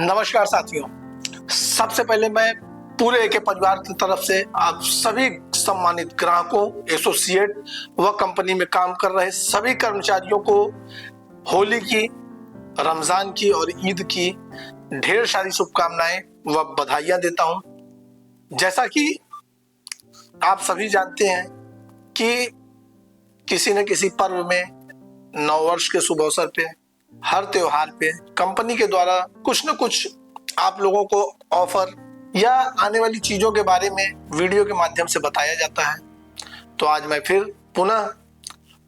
नमस्कार साथियों। सबसे पहले मैं पूरे एके परिवार की तरफ से आप सभी सम्मानित ग्राहकों, एसोसिएट व कंपनी में काम कर रहे सभी कर्मचारियों को होली की, रमजान की और ईद की ढेर सारी शुभकामनाएं व बधाइयां देता हूं। जैसा कि आप सभी जानते हैं कि किसी न किसी पर्व में, नववर्ष के शुभ अवसर पे, हर त्योहार पे कंपनी के द्वारा कुछ न कुछ आप लोगों को ऑफर या आने वाली चीजों के बारे में वीडियो के माध्यम से बताया जाता है। तो आज मैं फिर पुनः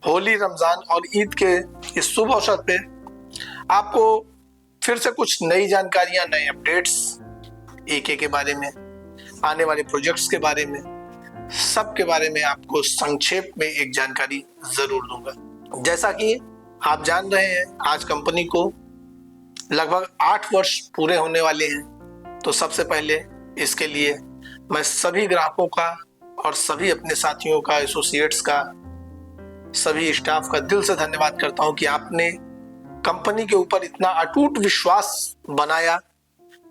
होली, रमजान और ईद के इस शुभ अवसर पे आपको फिर से कुछ नई जानकारियां, नए अपडेट्स एके के बारे में, आने वाले प्रोजेक्ट्स के बारे में, सब के बारे में आपको संक्षेप में एक जानकारी जरूर दूंगा। जैसा कि आप जान रहे हैं, आज कंपनी को लगभग 8 वर्ष पूरे होने वाले हैं। तो सबसे पहले इसके लिए मैं सभी ग्राहकों का और सभी अपने साथियों का, एसोसिएट्स का, सभी स्टाफ का दिल से धन्यवाद करता हूं कि आपने कंपनी के ऊपर इतना अटूट विश्वास बनाया,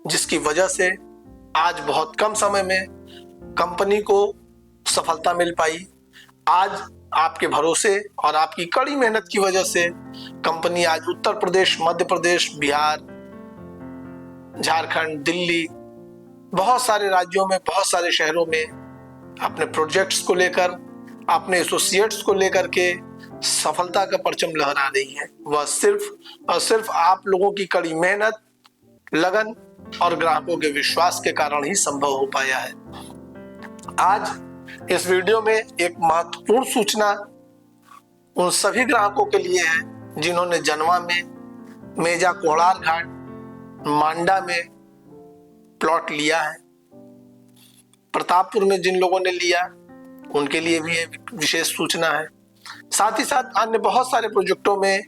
जिसकी वजह से आज बहुत कम समय में कंपनी को सफलता मिल पाई। आज आपके भरोसे और आपकी कड़ी मेहनत की वजह से कंपनी आज उत्तर प्रदेश, मध्य प्रदेश, बिहार, झारखंड, दिल्ली, बहुत सारे राज्यों में, बहुत सारे शहरों में अपने प्रोजेक्ट्स को लेकर, अपने एसोसिएट्स को लेकर के सफलता का परचम लहरा रही है। वह सिर्फ और सिर्फ आप लोगों की कड़ी मेहनत, लगन और ग्राहकों के विश्वास के कारण ही संभव हो पाया है। आज इस वीडियो में एक महत्वपूर्ण सूचना उन सभी ग्राहकों के लिए है जिन्होंने जनवा में, मेजा कोहड़ार घाट, मांडा में प्लॉट लिया है। प्रतापपुर में जिन लोगों ने लिया, उनके लिए भी एक विशेष सूचना है। साथ ही साथ अन्य बहुत सारे प्रोजेक्टों में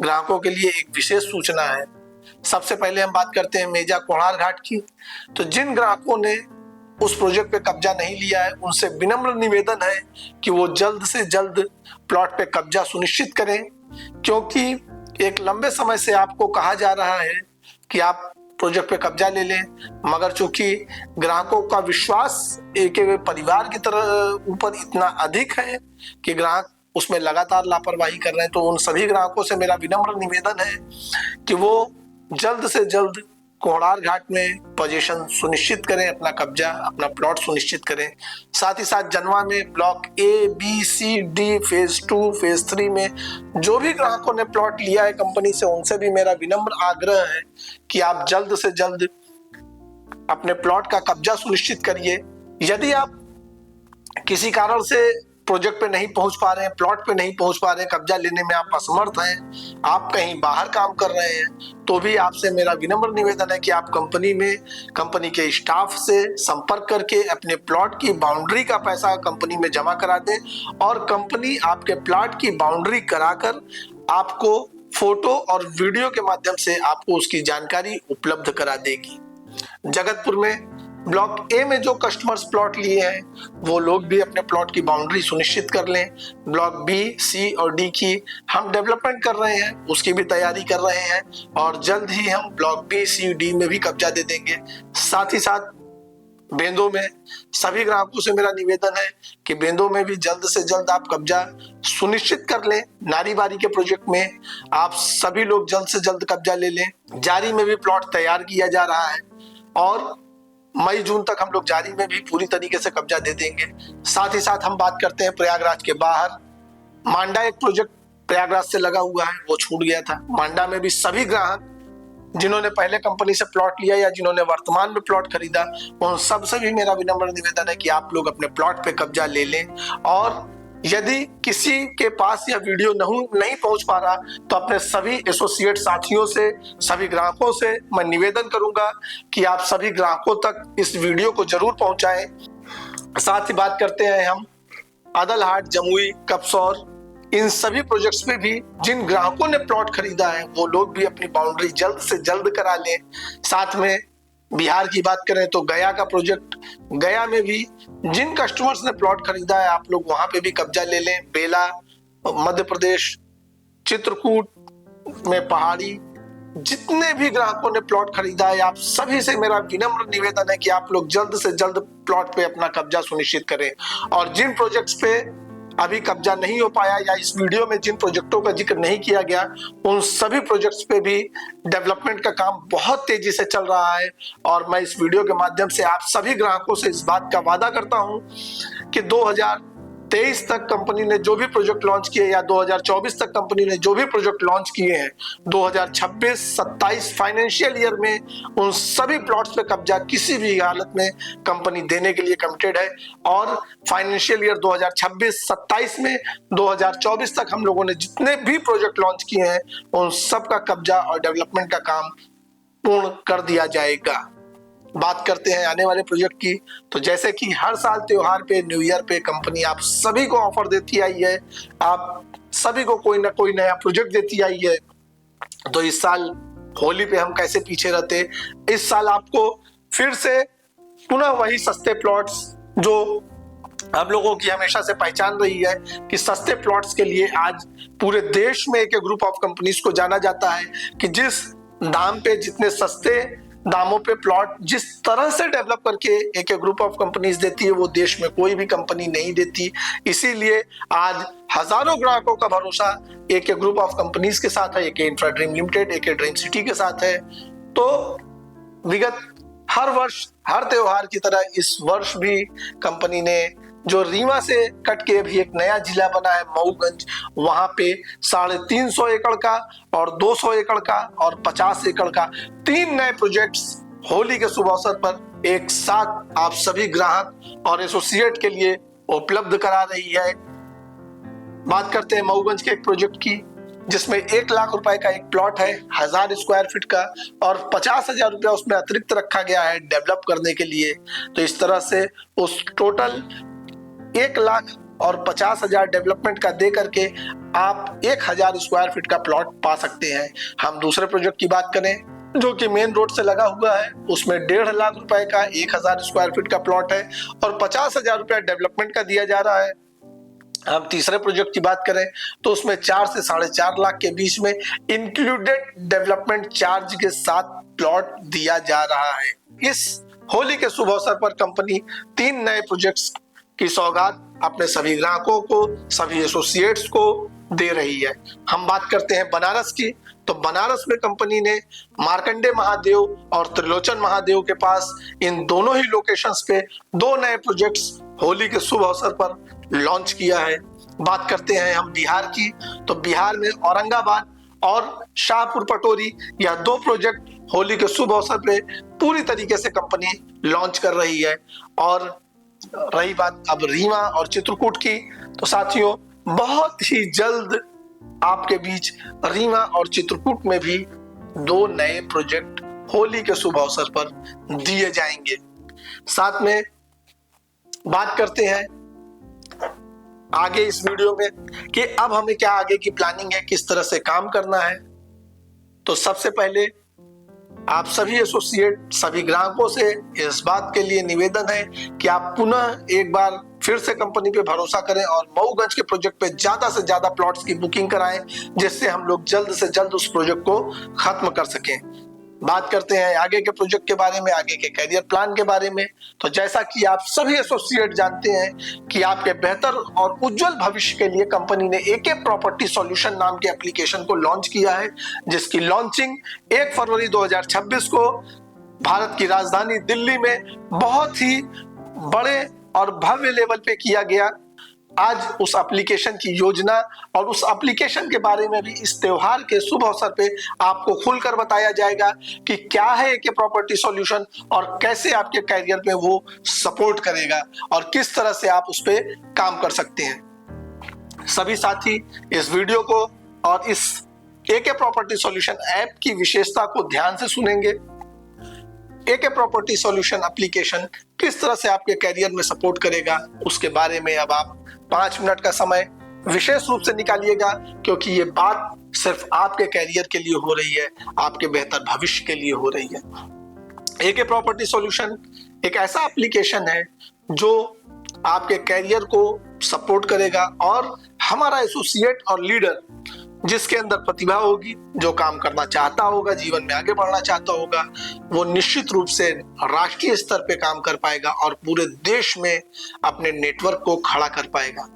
ग्राहकों के लिए एक विशेष सूचना है। सबसे पहले हम बात करते हैं मेजा कोहड़ार घाट की। तो जिन ग्राहकों ने उस प्रोजेक्ट पे कब्जा नहीं लिया है, उनसे विनम्र निवेदन है कि वो जल्द से जल्द प्लॉट पे कब्जा सुनिश्चित करें, क्योंकि एक लंबे समय से आपको कहा जा रहा है कि आप प्रोजेक्ट पे कब्जा ले लें, मगर चूंकि ग्राहकों का विश्वास एक परिवार की तरह ऊपर इतना अधिक है कि ग्राहक उसमें लगातार लापरवाही कर रहे हैं। तो उन सभी ग्राहकों से मेरा विनम्र निवेदन है कि वो जल्द से जल्द कोहड़ार घाट में पोजीशन सुनिश्चित करें, अपना कब्जा, अपना प्लॉट सुनिश्चित करें। साथ ही साथ जनवा में block A, B, C, D, phase 2, phase 3 में जो भी ग्राहकों ने प्लॉट लिया है कंपनी से, उनसे भी मेरा विनम्र आग्रह है कि आप जल्द से जल्द अपने प्लॉट का कब्जा सुनिश्चित करिए। यदि आप किसी कारण से प्रोजेक्ट पे नहीं पहुंच पा रहे हैं, प्लॉट पे नहीं पहुंच पा रहे हैं, कब्जा लेने में आप असमर्थ हैं, आप कहीं बाहर काम कर रहे हैं, तो भी आपसे मेरा विनम्र निवेदन है कि आप कंपनी में, कंपनी के स्टाफ से संपर्क करके अपने प्लॉट की बाउंड्री का पैसा कंपनी में जमा करा दें और कंपनी आपके प्लॉट की बाउंड्री कराकर आपको फोटो और वीडियो के माध्यम से आपको उसकी जानकारी उपलब्ध करा देगी। जगतपुर में ब्लॉक ए में जो कस्टमर्स प्लॉट लिए हैं, वो लोग भी अपने प्लॉट की बाउंड्री सुनिश्चित कर लें। ब्लॉक बी, सी और डी की हम डेवलपमेंट कर रहे हैं, उसकी भी तैयारी कर रहे हैं और जल्द ही हम ब्लॉक बी, सी, डी में भी कब्जा दे देंगे। साथ ही साथ बेंदो में सभी ग्राहकों से मेरा निवेदन है कि बेंदो में भी जल्द से जल्द आप कब्जा सुनिश्चित कर लें। नारीबारी के प्रोजेक्ट में आप सभी लोग जल्द से जल्द कब्जा ले लें। जारी में भी प्लॉट तैयार किया जा रहा है और मई जून तक हम लोग जारी में भी पूरी तरीके से कब्जा दे देंगे। साथ ही साथ हम बात करते हैं प्रयागराज के बाहर, मांडा एक प्रोजेक्ट प्रयागराज से लगा हुआ है, वो छूट गया था। मांडा में भी सभी ग्राहक जिन्होंने पहले कंपनी से प्लॉट लिया या जिन्होंने वर्तमान में प्लॉट खरीदा, उन सबसे भी मेरा विनम्र निवेदन है कि आप लोग अपने प्लॉट पे कब्जा ले लें। और यदि किसी के पास यह वीडियो नहीं पहुंच पा रहा, तो अपने सभी एसोसिएट साथियों से, सभी ग्राहकों से मैं निवेदन करूंगा कि आप सभी ग्राहकों तक इस वीडियो को जरूर पहुंचाएं। साथ ही बात करते हैं हम अदलहाट, जमुई, कपसौर, इन सभी प्रोजेक्ट्स में भी जिन ग्राहकों ने प्लॉट खरीदा है, वो लोग भी अपनी बाउंड्री जल्द से जल्द करा लें। साथ में बिहार की बात करें तो गया का प्रोजेक्ट, गया में भी जिन कस्टमर्स ने प्लॉट खरीदा है, आप लोग वहां पे भी कब्जा ले लें। बेला, मध्य प्रदेश, चित्रकूट में पहाड़ी, जितने भी ग्राहकों ने प्लॉट खरीदा है, आप सभी से मेरा विनम्र निवेदन है कि आप लोग जल्द से जल्द प्लॉट पे अपना कब्जा सुनिश्चित करें। और जिन प्रोजेक्ट्स पे अभी कब्जा नहीं हो पाया या इस वीडियो में जिन प्रोजेक्टों का जिक्र नहीं किया गया, उन सभी प्रोजेक्ट्स पे भी डेवलपमेंट का काम बहुत तेजी से चल रहा है। और मैं इस वीडियो के माध्यम से आप सभी ग्राहकों से इस बात का वादा करता हूं कि 2023 तक कंपनी ने जो भी प्रोजेक्ट लॉन्च किए या 2024 तक कंपनी ने जो भी प्रोजेक्ट लॉन्च किए हैं, 2026-27 फाइनेंशियल ईयर में उन सभी प्लॉट्स पे कब्जा किसी भी हालत में कंपनी देने के लिए कमिटेड है। और फाइनेंशियल ईयर 2026-27 में 2024 तक हम लोगों ने जितने भी प्रोजेक्ट लॉन्च किए हैं, उन सब का कब्जा और डेवलपमेंट का काम पूर्ण कर दिया जाएगा। बात करते हैं आने वाले प्रोजेक्ट की, तो जैसे कि हर साल त्योहार पे, न्यू ईयर पे कंपनी आप सभी को ऑफर देती आई है, आप सभी को कोई ना कोई नया प्रोजेक्ट देती आई है। तो इस साल होली पे हम कैसे पीछे रहते, इस साल आपको फिर से पुनः वही सस्ते प्लॉट्स जो हम लोगों की हमेशा से पहचान रही है कि सस्ते प्लॉट्स के लिए आज पूरे देश में एक ग्रुप ऑफ कंपनीज को जाना जाता है कि जिस दाम पे, जितने सस्ते दामों पे प्लॉट जिस तरह से डेवलप करके एक ग्रुप ऑफ कंपनीज देती है, वो देश में कोई भी कंपनी नहीं देती। इसीलिए आज हजारों ग्राहकों का भरोसा एक ग्रुप ऑफ कंपनीज के साथ है, एक इंफ्रा ड्रीम लिमिटेड, एक ड्रीम सिटी के साथ है। तो विगत हर वर्ष, हर त्योहार की तरह इस वर्ष भी कंपनी ने जो रीवा से कट के अभी एक नया जिला बना है मऊगंज, वहां पे 350 एकड़ का और 200 एकड़ का और 50 एकड़ का 3 नए प्रोजेक्ट्स होली के शुभ अवसर पर एक साथ आप सभी ग्राहक और एसोसिएट के लिए उपलब्ध करा रही है। बात करते हैं मऊगंज के एक प्रोजेक्ट की, जिसमें 1 लाख रुपए का एक प्लॉट है 1000 स्क्वायर फीट का और 50,000 रुपया उसमें अतिरिक्त रखा गया है डेवलप करने के लिए। तो इस तरह से उस टोटल 1,50,000 डेवलपमेंट का दे करके आप 1000 स्क्वायर फीट का प्लॉट पा सकते हैं। हम दूसरे प्रोजेक्ट की बात करें जो कि मेन रोड से लगा हुआ है, उसमें 1.5 लाख रुपए का 1000 स्क्वायर फीट का प्लॉट है और 50,000 रुपया डेवलपमेंट का दिया जा रहा है। हम तीसरे प्रोजेक्ट की बात करें तो उसमें 4 से 4.5 लाख के बीच में इंक्लूडेड डेवलपमेंट चार्ज के साथ प्लॉट दिया जा रहा है। इस होली के शुभ अवसर पर कंपनी 3 नए प्रोजेक्ट्स की सौगात अपने सभी ग्राहकों को, सभी एसोसिएट्स को दे रही है। हम बात करते हैं बनारस की, तो बनारस में कंपनी ने मार्कंडे महादेव और त्रिलोचन महादेव के पास इन दोनों ही लोकेशंस पे 2 नए प्रोजेक्ट्स होली के शुभ अवसर पर लॉन्च किया है। बात करते हैं हम बिहार की, तो बिहार में औरंगाबाद और शाहपुर पटोरी या 2 प्रोजेक्ट होली के शुभ अवसर पे पूरी तरीके से कंपनी लॉन्च कर रही है। और रही बात अब रीवा और चित्रकूट की, तो साथियों बहुत ही जल्द आपके बीच रीवा और चित्रकूट में भी 2 नए प्रोजेक्ट होली के शुभ अवसर पर दिए जाएंगे। साथ में बात करते हैं आगे इस वीडियो में कि अब हमें क्या आगे की प्लानिंग है, किस तरह से काम करना है। तो सबसे पहले आप सभी एसोसिएट, सभी ग्राहकों से इस बात के लिए निवेदन है कि आप पुनः एक बार फिर से कंपनी पे भरोसा करें और मऊगंज के प्रोजेक्ट पे ज्यादा से ज्यादा प्लॉट्स की बुकिंग कराएं, जिससे हम लोग जल्द से जल्द उस प्रोजेक्ट को खत्म कर सकें। बात करते हैं आगे के प्रोजेक्ट के बारे में, आगे के कैरियर प्लान के बारे में। तो जैसा कि आप सभी एसोसिएट जानते हैं कि आपके बेहतर और उज्जवल भविष्य के लिए कंपनी ने एके प्रॉपर्टी सॉल्यूशन नाम के एप्लीकेशन को लॉन्च किया है, जिसकी लॉन्चिंग 1 फरवरी 2026 को भारत की राजधानी दिल्ली में बहुत ही बड़े और भव्य लेवल पे किया गया। आज उस एप्लीकेशन की योजना और उस एप्लीकेशन के बारे में भी इस त्योहार के शुभ अवसर पे आपको खुलकर बताया जाएगा कि क्या है एके प्रॉपर्टी सॉल्यूशन और कैसे आपके कैरियर में वो सपोर्ट करेगा और किस तरह से आप उस पे काम कर सकते हैं। सभी साथी इस वीडियो को और इस एके प्रॉपर्टी सॉल्यूशन ऐप की विशेषता को ध्यान से सुनेंगे। एके प्रॉपर्टी सॉल्यूशन एप्लीकेशन किस तरह से आपके कैरियर में सपोर्ट करेगा, उसके बारे में अब आप 5 मिनट का समय विशेष रूप से निकालिएगा, क्योंकि ये बात सिर्फ आपके कैरियर के लिए हो रही है, आपके बेहतर भविष्य के लिए हो रही है। एके प्रॉपर्टी सॉल्यूशन एक ऐसा एप्लीकेशन है जो आपके कैरियर को सपोर्ट करेगा और हमारा एसोसिएट और लीडर जिसके अंदर प्रतिभा होगी, जो काम करना चाहता होगा, जीवन में आगे बढ़ना चाहता होगा, वो निश्चित रूप से राष्ट्रीय स्तर पे काम कर पाएगा और पूरे देश में अपने नेटवर्क को खड़ा कर पाएगा।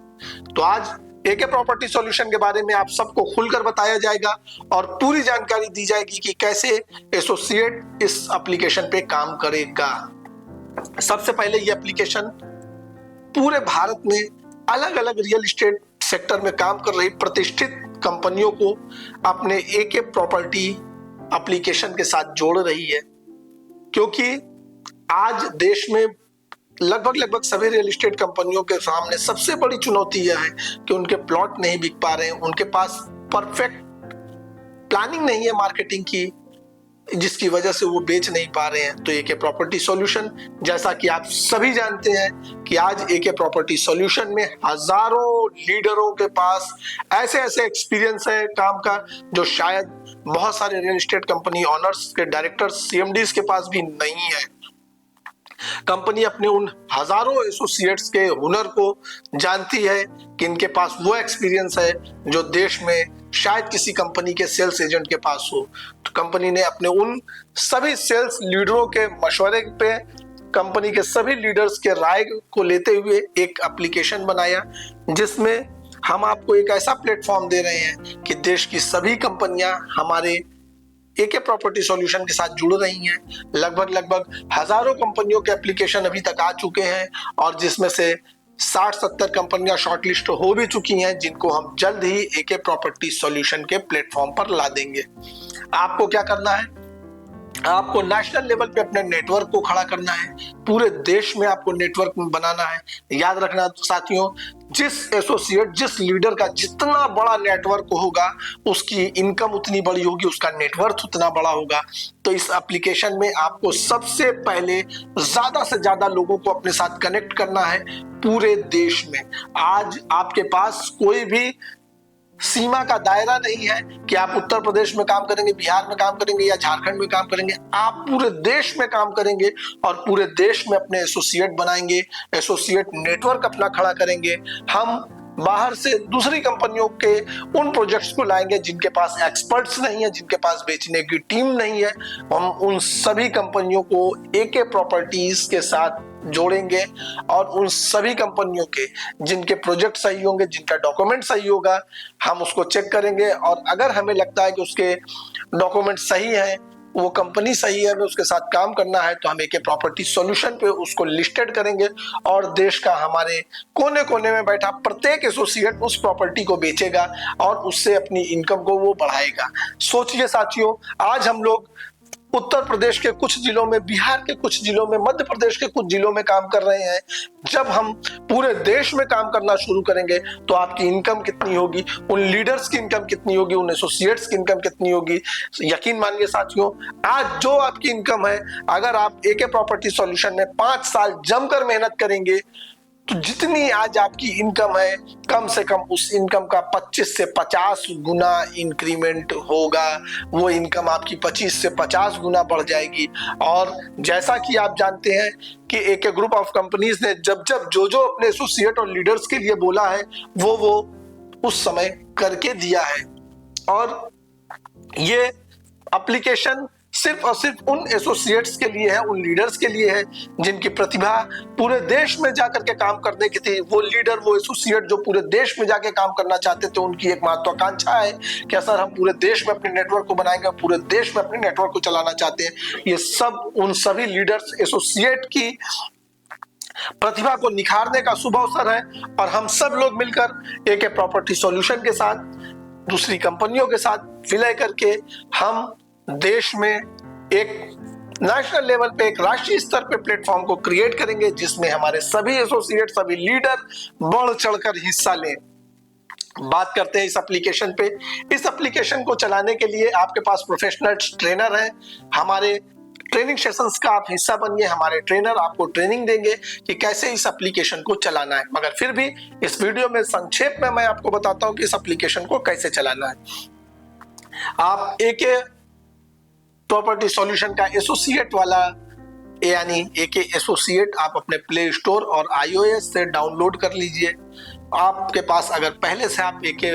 तो आज एके प्रॉपर्टी सॉल्यूशन के बारे में आप सबको खुलकर बताया जाएगा और पूरी जानकारी दी जाएगी कि कैसे एसोसिएट इस एप्लीकेशन पे काम करेगा। सबसे पहले ये एप्लीकेशन पूरे भारत में अलग अलग रियल एस्टेट सेक्टर में काम कर रही प्रतिष्ठित कंपनियों को अपने एके प्रॉपर्टी एप्लीकेशन के साथ जोड़ रही है, क्योंकि आज देश में लगभग सभी रियल एस्टेट कंपनियों के सामने सबसे बड़ी चुनौती यह है कि उनके प्लॉट नहीं बिक पा रहे हैं, उनके पास परफेक्ट प्लानिंग नहीं है मार्केटिंग की, जिसकी वजह से वो बेच नहीं पा रहे हैं। तो एके प्रॉपर्टी सॉल्यूशन, जैसा कि आप सभी जानते हैं कि आज एके प्रॉपर्टी सॉल्यूशन में हजारों लीडरों के पास ऐसे ऐसे एक्सपीरियंस है काम का जो शायद बहुत सारे रियल एस्टेट कंपनी ऑनर्स के डायरेक्टर्स, सीएमडीज के पास भी नहीं है। कंपनी अपने उन हजारों एसोसिएट्स के हुनर को जानती है कि इनके पास वो एक्सपीरियंस है जो देश में शायद किसी कंपनी के सेल्स एजेंट के पास हो। तो कंपनी ने अपने उन सभी सेल्स लीडरों के मशवरे पे, कंपनी के सभी लीडर्स के राय को लेते हुए एक एप्लीकेशन बनाया, जिसमें हम आपको एक ऐसा प्लेटफॉर्म दे रहे हैं कि देश की सभी कंपनियां हमारे एके प्रॉपर्टी सॉल्यूशन के साथ जुड़ रही हैं। लगभग हजारों कंपनियों के एप्लीकेशन अभी तक आ चुके हैं और जिसमें से 60-70 कंपनियां शॉर्टलिस्ट हो भी चुकी हैं, जिनको हम जल्द ही एके प्रॉपर्टी सॉल्यूशन के प्लेटफॉर्म पर ला देंगे। आपको क्या करना है, आपको नेशनल लेवल पे अपने नेटवर्क को खड़ा करना है, पूरे देश में आपको नेटवर्क बनाना है। याद रखना साथियों, जिस एसोसिएट, जिस लीडर का जितना बड़ा नेटवर्क होगा उसकी इनकम उतनी बड़ी होगी, उसका नेटवर्क उतना बड़ा होगा। तो इस एप्लीकेशन में आपको सबसे पहले ज्यादा से ज्यादा लोगों को अपने साथ कनेक्ट करना है पूरे देश में। आज आपके पास कोई भी सीमा का दायरा नहीं है कि आप उत्तर प्रदेश में काम करेंगे, बिहार में काम करेंगे या झारखंड में काम करेंगे। आप पूरे देश में काम करेंगे और पूरे देश में अपने एसोसिएट बनाएंगे, एसोसिएट नेटवर्क अपना खड़ा करेंगे। हम बाहर से दूसरी कंपनियों के उन प्रोजेक्ट्स को लाएंगे जिनके पास एक्सपर्ट्स नहीं है, जिनके पास बेचने की टीम नहीं है। हम उन सभी कंपनियों को एके प्रॉपर्टीज के साथ जोड़ेंगे और उन सभी कंपनियों के जिनके प्रोजेक्ट सही होंगे, जिनका डॉक्यूमेंट सही होगा, हम उसको चेक करेंगे और अगर हमें लगता है कि उसके डॉक्यूमेंट सही है, वो कंपनी सही है, हमें उसके साथ काम करना है, तो हम एके प्रॉपर्टी सॉल्यूशन पे उसको लिस्टेड करेंगे और देश का हमारे कोने कोने में बैठा प्रत्येक एसोसिएट उस प्रॉपर्टी को बेचेगा और उससे अपनी इनकम को वो बढ़ाएगा। सोचिए साथियों, आज हम लोग उत्तर प्रदेश के कुछ जिलों में, बिहार के कुछ जिलों में, मध्य प्रदेश के कुछ जिलों में काम कर रहे हैं। जब हम पूरे देश में काम करना शुरू करेंगे तो आपकी इनकम कितनी होगी, उन लीडर्स की इनकम कितनी होगी, उन एसोसिएट्स की इनकम कितनी होगी। यकीन मानिए साथियों, आज जो आपकी इनकम है, अगर आप एके प्रॉपर्टी सॉल्यूशन में 5 साल जमकर मेहनत करेंगे तो जितनी आज आपकी इनकम है, कम से कम उस इनकम का 25 से 50 गुना इंक्रीमेंट होगा। वो इनकम आपकी 25 से 50 गुना बढ़ जाएगी। और जैसा कि आप जानते हैं कि एके ग्रुप ऑफ कंपनीज ने जब जो अपने एसोसिएट और लीडर्स के लिए बोला है वो उस समय करके दिया है। और ये एप्लीकेशन सिर्फ और सिर्फ उन एसोसिएट्स के लिए है, उन लीडर्स के लिए है जिनकी प्रतिभा पूरे देश में जाकर के काम करने की थी। वो लीडर, वो एसोसिएट जो पूरे देश में जाके काम करना चाहते थे, उनकी एक महत्वाकांक्षा है कि सर हम पूरे देश में अपने नेटवर्क को बनाएंगे, पूरे देश में अपने नेटवर्क को चलाना चाहते हैं। ये सब उन सभी लीडर्स, एसोसिएट की प्रतिभा को निखारने का शुभ अवसर है और हम सब लोग मिलकर एके प्रॉपर्टी सॉल्यूशन के साथ, दूसरी कंपनियों के साथ विलय करके हम देश में एक नेशनल लेवल पे, एक राष्ट्रीय स्तर पे प्लेटफॉर्म को क्रिएट करेंगे जिसमें हमारे सभी एसोसिएट, सभी लीडर बढ़ चढ़कर हिस्सा लें। बात करते हैं इस एप्लीकेशन पे। इस एप्लीकेशन को चलाने के लिए आपके पास प्रोफेशनल ट्रेनर हैं। हमारे ट्रेनिंग सेशंस का आप हिस्सा बनिए, हमारे ट्रेनर आपको ट्रेनिंग देंगे कि कैसे इस एप्लीकेशन को चलाना है। मगर फिर भी इस वीडियो में संक्षेप में मैं आपको बताता हूं कि इस एप्लीकेशन को कैसे चलाना है। आप एके प्रॉपर्टी सॉल्यूशन का एसोसिएट वाला यानी एके एसोसिएट आप अपने प्ले स्टोर और iOS से डाउनलोड कर लीजिए। आपके पास अगर पहले से आप एके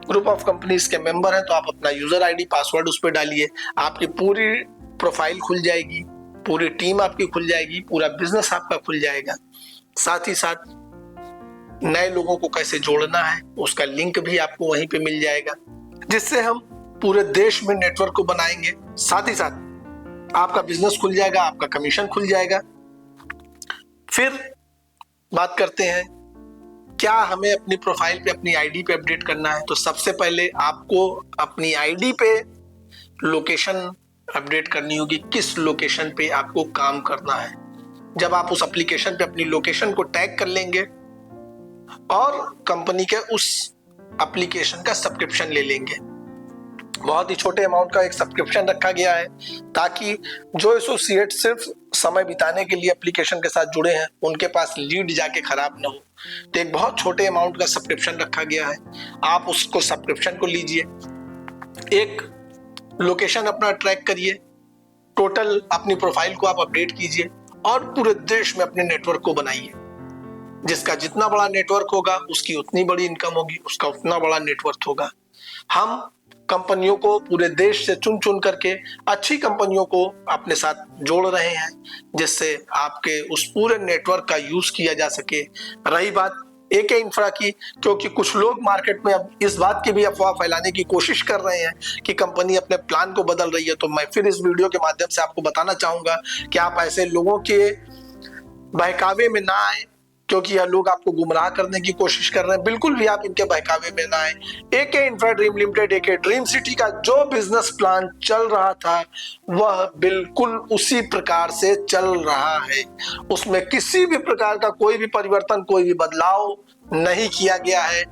ग्रुप ऑफ कंपनीज के मेंबर हैं तो आप अपना यूजर आईडी पासवर्ड उस पर डालिए, आपकी पूरी प्रोफाइल खुल जाएगी, पूरी टीम आपकी खुल जाएगी, पूरा बिजनेस आपका खुल जाएगा। साथ ही साथ नए लोगों को कैसे जोड़ना है उसका लिंक भी आपको वहीं पे मिल जाएगा, जिससे हम पूरे देश में नेटवर्क को बनाएंगे। साथ ही साथ आपका बिजनेस खुल जाएगा, आपका कमीशन खुल जाएगा। फिर बात करते हैं क्या हमें अपनी प्रोफाइल पे अपनी आईडी पे अपडेट करना है। तो सबसे पहले आपको अपनी आईडी पे लोकेशन अपडेट करनी होगी, किस लोकेशन पे आपको काम करना है। जब आप उस एप्लीकेशन पे अपनी लोकेशन को टैग कर लेंगे और कंपनी के उस एप्लीकेशन का सब्सक्रिप्शन ले लेंगे, बहुत ही छोटे अमाउंट का एक सब्सक्रिप्शन रखा गया है ताकि जो एसोसिएट सिर्फ समय बिताने के लिए एप्लीकेशन के साथ जुड़े हैं उनके पास लीड जाके खराब ना हो। तो एक बहुत छोटे अमाउंट का सब्सक्रिप्शन रखा गया है, आप उसको सब्सक्रिप्शन को लीजिए, एक लोकेशन अपना ट्रैक करिए, टोटल अपनी प्रोफाइल को आप अपडेट कीजिए और पूरे देश में अपने नेटवर्क को बनाइए। जिसका जितना बड़ा नेटवर्क होगा उसकी उतनी बड़ी इनकम होगी, उसका उतना बड़ा नेटवर्क होगा। हम कंपनियों को पूरे देश से चुन चुन करके अच्छी कंपनियों को अपने साथ जोड़ रहे हैं, जिससे आपके उस पूरे नेटवर्क का यूज किया जा सके। रही बात एके इंफ्रा की, क्योंकि कुछ लोग मार्केट में अब इस बात की भी अफवाह फैलाने की कोशिश कर रहे हैं कि कंपनी अपने प्लान को बदल रही है, तो मैं फिर इस वीडियो के माध्यम से आपको बताना चाहूंगा कि आप ऐसे लोगों के बहकावे में ना आए, क्योंकि यह लोग आपको गुमराह करने की कोशिश कर रहे हैं। बिल्कुल भी आप इनके बहकावे में ना आए। एके इंफ्रा ड्रीम लिमिटेड, एके ड्रीम सिटी का जो बिजनेस प्लान चल रहा था वह बिल्कुल उसी प्रकार से चल रहा है, उसमें किसी भी प्रकार का कोई भी परिवर्तन, कोई भी बदलाव नहीं किया गया है,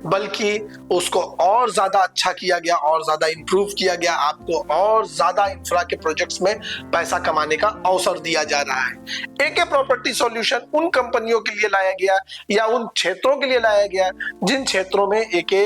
बल्कि उसको और ज्यादा अच्छा किया गया और ज्यादा इंप्रूव किया गया। आपको और ज्यादा इंफ्रा के प्रोजेक्ट्स में पैसा कमाने का अवसर दिया जा रहा है। एके प्रॉपर्टी सॉल्यूशन उन कंपनियों के लिए लाया गया या उन क्षेत्रों के लिए लाया गया जिन क्षेत्रों में एके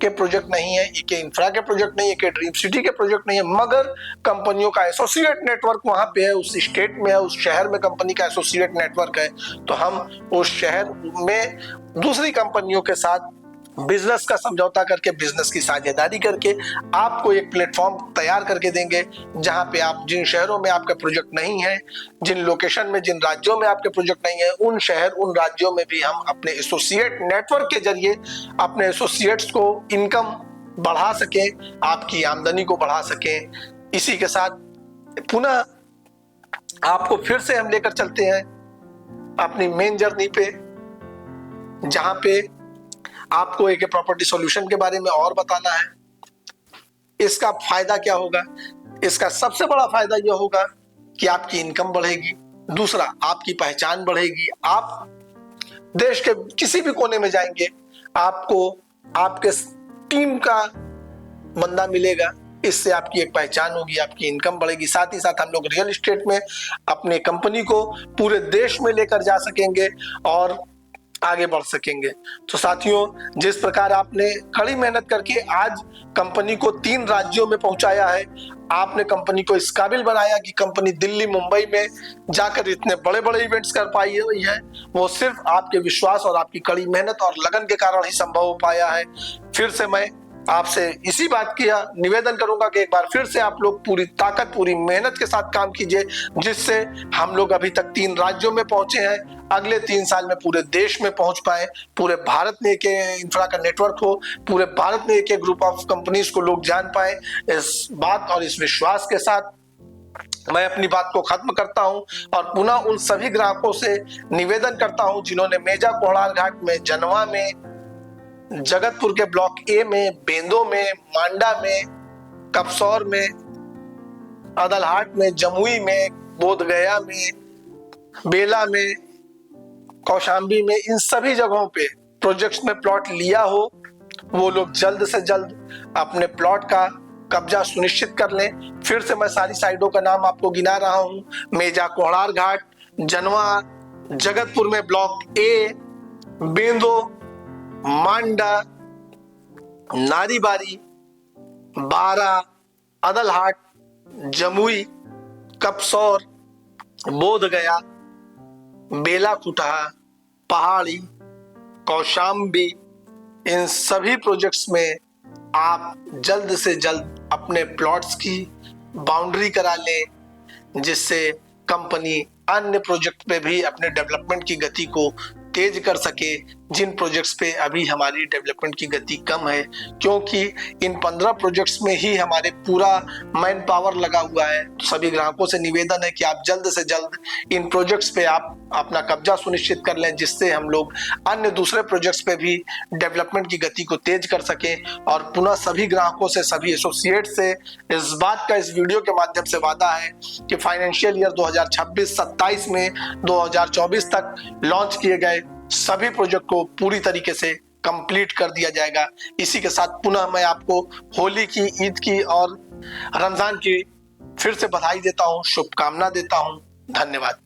के प्रोजेक्ट नहीं है, एके इंफ्रा के प्रोजेक्ट नहीं है, एके ड्रीम सिटी के प्रोजेक्ट नहीं है, मगर कंपनियों का एसोसिएट नेटवर्क वहां पे है, उस स्टेट में है, उस शहर में कंपनी का एसोसिएट नेटवर्क है। तो हम उस शहर में दूसरी कंपनियों के साथ बिजनेस का समझौता करके, बिजनेस की साझेदारी करके आपको एक प्लेटफॉर्म तैयार करके देंगे, जहां पे आप जिन शहरों में आपका प्रोजेक्ट नहीं है, जिन लोकेशन में, जिन राज्यों में आपके प्रोजेक्ट नहीं है, उन शहर, उन राज्यों में भी हम अपने एसोसिएट नेटवर्क के जरिए अपने एसोसिएट्स को इनकम बढ़ा सकें, आपकी आमदनी को बढ़ा सकें। इसी के साथ पुनः आपको फिर से हम लेकर चलते हैं अपनी मेन जर्नी पे, जहां पे आपको एक प्रॉपर्टी सॉल्यूशन के बारे में और बताना है। इसका फायदा क्या होगा? इसका सबसे बड़ा फायदा यह होगा कि आपकी इनकम बढ़ेगी, दूसरा आपकी पहचान बढ़ेगी। आप देश के किसी भी कोने में जाएंगे, आपको आपके टीम का बंदा मिलेगा, इससे आपकी एक पहचान होगी, आपकी इनकम बढ़ेगी। साथ ही साथ हम लोग रियल एस्टेट में अपने कंपनी को पूरे देश में लेकर जा सकेंगे और आगे बढ़ सकेंगे। तो साथियों, जिस प्रकार आपने कड़ी मेहनत करके आज कंपनी को 3 राज्यों में पहुंचाया है, आपने कंपनी को इस काबिल बनाया कि कंपनी दिल्ली, मुंबई में जाकर इतने बड़े बड़े इवेंट्स कर पाई है, वो सिर्फ आपके विश्वास और आपकी कड़ी मेहनत और लगन के कारण ही संभव हो पाया है। फिर से मैं आपसे इसी बात की निवेदन करूंगा कि एक बार फिर से आप लोग पूरी ताकत, पूरी मेहनत के साथ काम कीजिए, जिससे हम लोग अभी तक 3 राज्यों में पहुंचे हैं, अगले 3 साल में पूरे देश में पहुंच पाए, पूरे भारत में एके इंफ्रा का नेटवर्क हो, पूरे भारत में एके ग्रुप ऑफ कंपनीज को लोग जान पाए। इस बात और इस विश्वास के साथ मैं अपनी बात को खत्म करता हूं और पुनः उन सभी ग्राहकों से निवेदन करता हूं जिन्होंने मेजा कोहड़ार घाट में, जनवा में, जगतपुर के ब्लॉक ए में, बेंदो में, मांडा में, कपसौर में, अदलहाट में, जमुई में, बोधगया में, बेला में, कौशाम्बी में, इन सभी जगहों पे प्रोजेक्ट्स में प्लॉट लिया हो, वो लोग जल्द से जल्द अपने प्लॉट का कब्जा सुनिश्चित कर लें। फिर से मैं सारी साइडों का नाम आपको गिना रहा हूं: मेजा कोहड़ार घाट, जनवा, जगतपुर में ब्लॉक ए, बेंदो, मांडा, नारीबारी, बारा, अदलहाट, जमुई, कपसौर, बोधगया, बेला कुटहा, पहाड़ी, कौशाम्बी, इन सभी प्रोजेक्ट्स में आप जल्द से जल्द अपने प्लॉट्स की बाउंड्री करा लें, जिससे कंपनी अन्य प्रोजेक्ट पे भी अपने डेवलपमेंट की गति को तेज कर सके, जिन प्रोजेक्ट्स पे अभी हमारी डेवलपमेंट की गति कम है, क्योंकि इन 15 प्रोजेक्ट्स में ही हमारे पूरा मैन पावर लगा हुआ है। तो सभी ग्राहकों से निवेदन है कि आप जल्द से जल्द इन प्रोजेक्ट्स पे आप अपना कब्जा सुनिश्चित कर लें, जिससे हम लोग अन्य दूसरे प्रोजेक्ट्स पे भी डेवलपमेंट की गति को तेज कर सकें। और पुनः सभी ग्राहकों से, सभी एसोसिएट से इस बात का इस वीडियो के माध्यम से वादा है कि फाइनेंशियल ईयर 2026-27 में 2024 तक लॉन्च किए गए सभी प्रोजेक्ट को पूरी तरीके से कंप्लीट कर दिया जाएगा। इसी के साथ पुनः मैं आपको होली की, ईद की और रमजान की फिर से बधाई देता हूं, शुभकामना देता हूं। धन्यवाद।